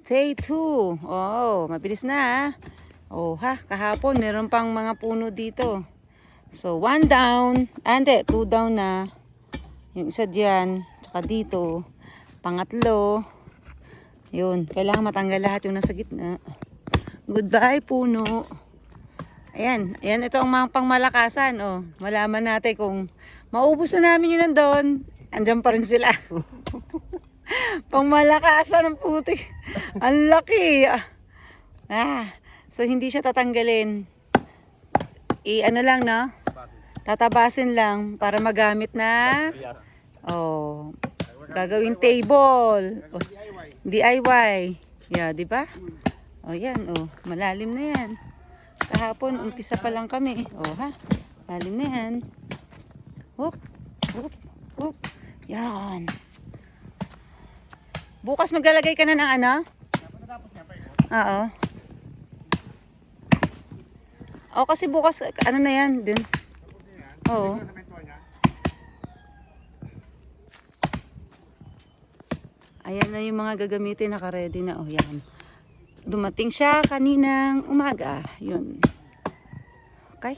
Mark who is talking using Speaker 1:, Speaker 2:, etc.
Speaker 1: Day 2. Oh, mabilis na ha. Oh ha, kahapon meron pang mga puno dito. So, 1 down. Hindi, 2 down na. Yung isa dyan. Tsaka dito. Pangatlo. Yun, kailangan matanggal lahat yung nasa gitna. Goodbye, puno. Ayan, ayan ito ang mga pangmalakasan. Oh, malaman natin kung maubos na namin yun nandun. Andyan pa rin sila. Pangmalakasan ng putik. Ang laki. So hindi siya tatanggalin. Ano lang, no? Tatabasin lang para magamit na. Oh, gagawin table. Oh, DIY. Yeah, di ba? Oh, yan. Oh, malalim na yan. Kahapon, umpisa pa lang kami. Oh, ha? Malalim na yan. Whoop, whoop, whoop. Yan. Bukas maglalagay ka na ng ano? Oo. O kasi bukas, ano na yan? Dun. Oo. Ayan na yung mga gagamitin, naka-ready na. O yan. Dumating siya kaninang umaga. Yun. Okay?